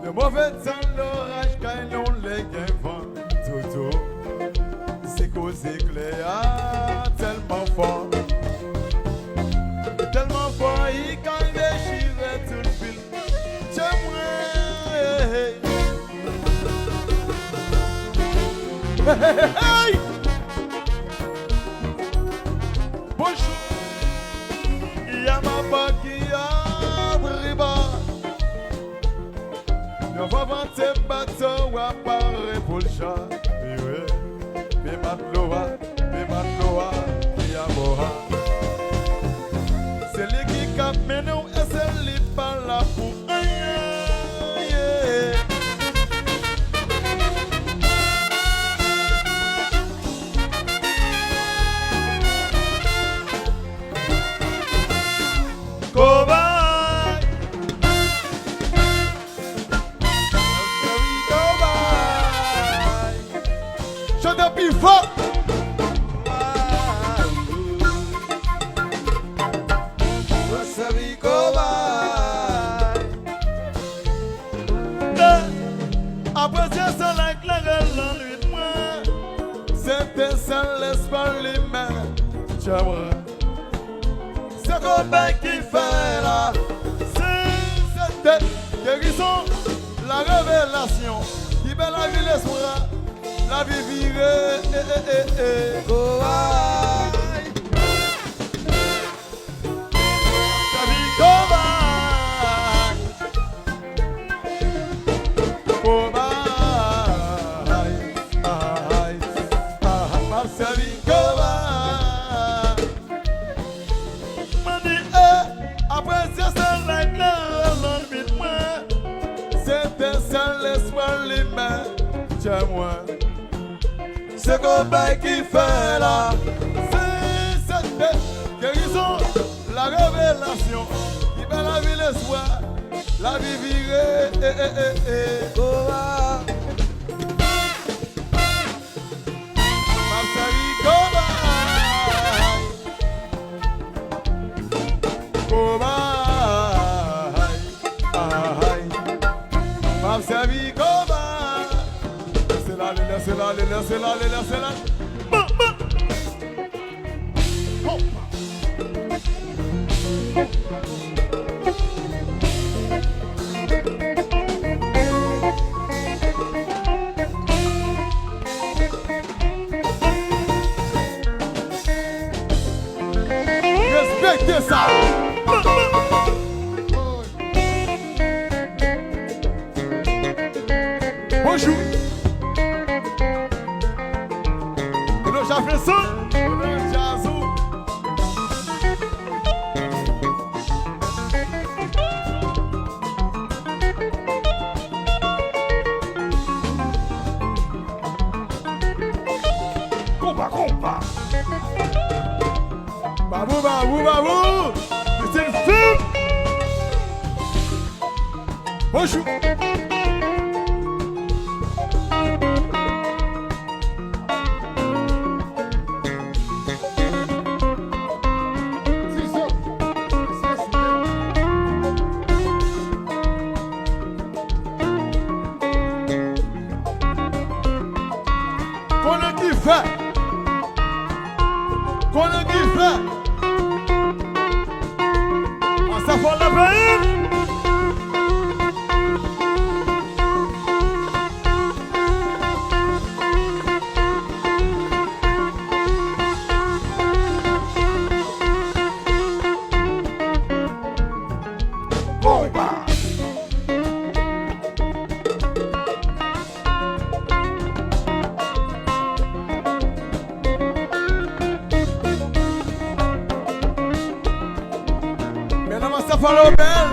Le mauvais temps, l'orage, quand on les vent, Toto, c'est causé clair, tellement fort. Tellement fort, il quand déchirait toute ville. Tiens, moi, hey! Bonjour, il y a ma part qui a briba. On va vanter bateau ou apparaître pour le chat. Mais matloa, qui a moha. C'est lui qui cap menou et c'est lui pas là pour rien. Cobaye, chante plus fort. Après c'est ça la claque dans lui de moi. C'était ça l'espoir les mains. Tiens-moi. C'est Cobaye qui fait là. C'était guérison, la révélation. Qui fait la vie l'espoir. La vie virée. Cobaye. La vie Cobaye. Cobaye. Ma vie Cobaye. M'a dit, après c'est ça la claire dans le vide moi. C'était ça l'espoir les mains. Tiens-moi. C'est Cobaye qui fait là. C'est cette guérison, la révélation. Qui fait la vie l'espoir, la vie virée. Cobaye. Ma chérie Cobaye. Cobaye. Ma chérie Cobaye. Laissez-la aller. Respectez ça. Bonjour. J'ai fait ça. Jazou. Combat. Babou. C'est une fille. Bonjour. Qu'on a qui fait. Ça fait la peine. Follow Bell.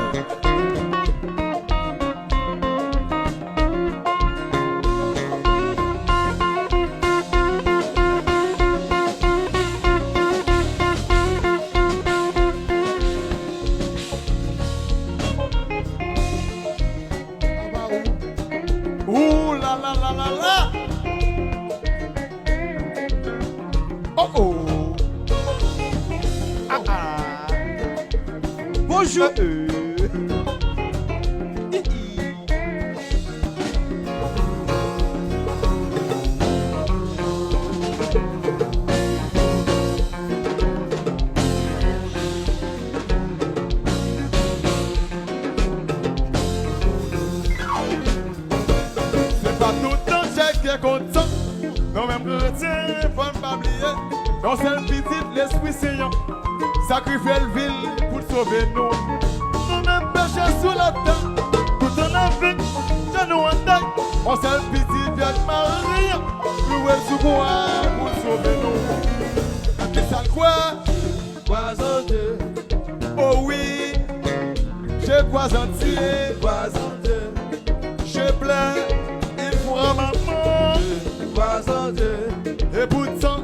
Ouh la. Oh. Bonjour. est content. Non, même chrétien, faut ne pas oublier. Non, c'est le petit, l'esprit saillant. Sacrifier le ville pour sauver nous. Nous même péché sous la terre. Tout en Afrique, je nous entends. On s'est le petit, vieille Marie. Loué sous bois pour sauver nous. Et ça quoi? Crois en Dieu. Oh oui, je crois en Dieu. Crois en Dieu. Je pleure, il faut ma maman. Crois en Dieu. Et pourtant,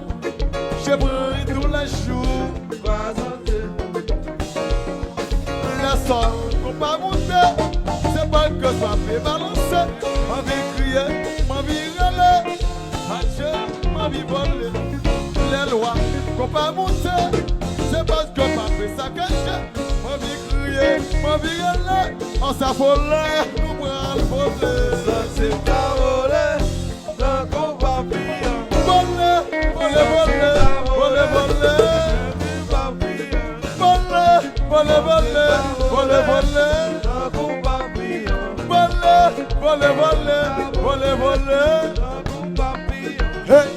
je brille tous les jours. Crois en Dieu. La soeur, faut pas monter. C'est pas que ça fait balancer. Ma vie crier, ma vie râler. Adieu, ma vie voler. Les lois, faut pas monter. C'est parce que ma fait ça cache. Ma vie crier, ma vie râler. On s'affolait, nous bras le voler. Ça c'est pas voler, ça qu'on va pire. Voler, voler, voler, voler, voler. Voler, voler, voler, voler. Voler, voler, voler, voler. Hey,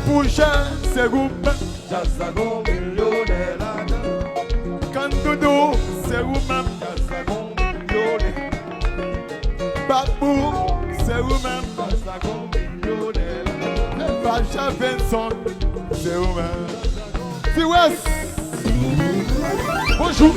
Poucha, c'est vous-même. Jazago millionnaire. Kandoudou, c'est vous-même. Jazago millionnaire. Babou, c'est vous-même. Jazago millionnaire. Pacha Vincent, c'est vous-même. Fiwes, bonjour.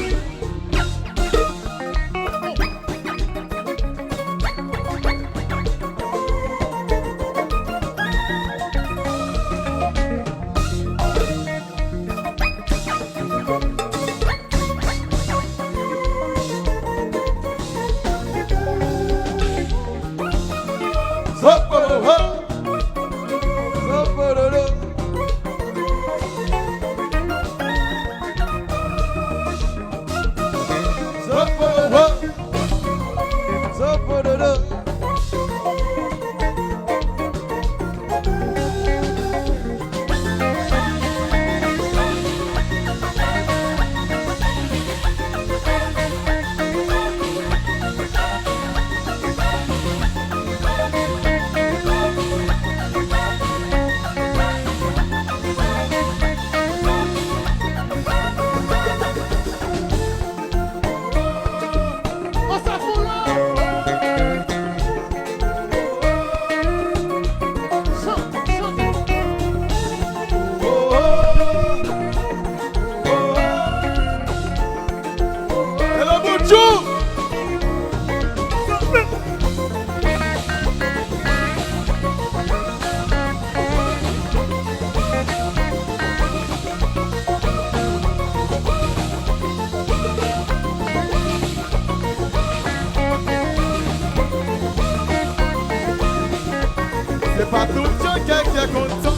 C'est pas tout le monde qui est content.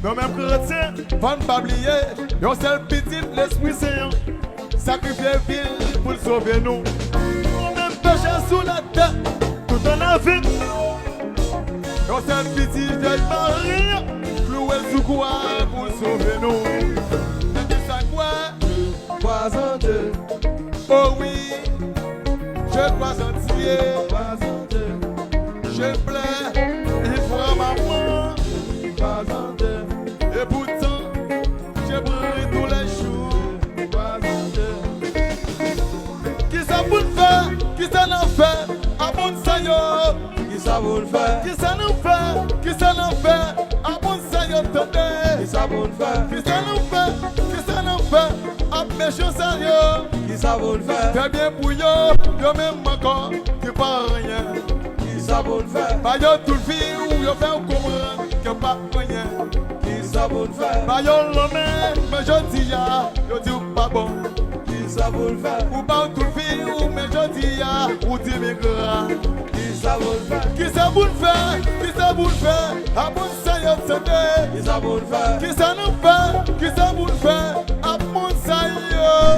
Non, même chrétien, faut ne pas oublier. Yon seul petit, l'esprit saillant. Sacrifier ville pour sauver nous. On même péché sous la terre, tout en Afrique. Yon seul petit, vieille Marie. Cloué sous quoi pour sauver nous. Et ça quoi? Crois en Dieu. Oh oui, je crois en Dieu. Crois en Dieu. Je pleure. Maman, pas en deux. Et pourtant, j'ai brûlé tous les jours. Pas en deux. Qui ça vous le fait? Qui ça n'en fait? À bon sayo. Qui ça vous le fait? Qui ça nous fait? Qui ça n'en fait? À bon sayo, tenez. Qui ça vous le fait? Qui ça nous fait? Qui ça n'en fait? À méchant sérieux. Qui ça vous le fait? Très bien pour yo, yo même encore, qui pas rien. Ça vous le fait. Bah yo tout le vie ou yo fait comprendre que pas rien. Qui ça vous le fait. Bah yo l'homme mais je dis ya yo dis pas bon. Qui ça vous le fait. Ou pas tout le vie ou mais je dis ya ou dis migrant. Qui ça vous le fait. Qui ça vous le fait. Qui ça vous le fait. À bon ça yo t'aider. Qui ça vous le fait. Qui ça nous fait. Qui ça vous le fait. À bon ça yo.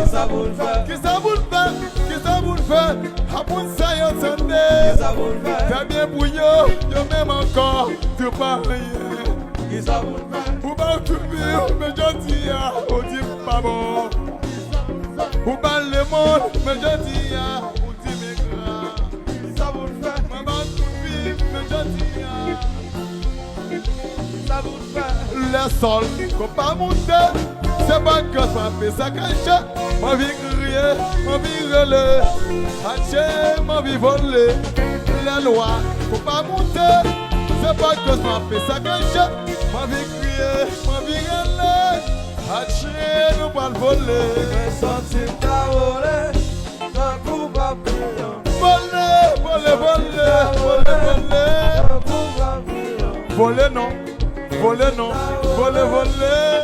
Qui ça vous le fait. Qui ça vous le fait. Qui ça vous le fait. À bon ça yo t'aider. Qui ça vous le fait. Fais bien pour yo, yo même encore, tu pas rien. Qui ça vous le fait? Ou pas tout vivre, mais je dis ya, ou dis pas bon. Ou pas le monde, mais je dis ya, ou dis migrant. Qui ça vous le fait? Ou pas tout vivre, mais je dis ya. les sols, qu'on pas monter. C'est pas que ça fait ça cache. Ma vie crier, ma vie relais. Haché, ma vie voler. Les lois, qu'on pas monter. C'est pas que ça fait ça cache. Ma vie crier, ma vie relais. Haché, nous pas voler. Sortir ta volée, un coup papillon. Voler, voler, voler, voler, voler. Voler non, voler non, voler, voler.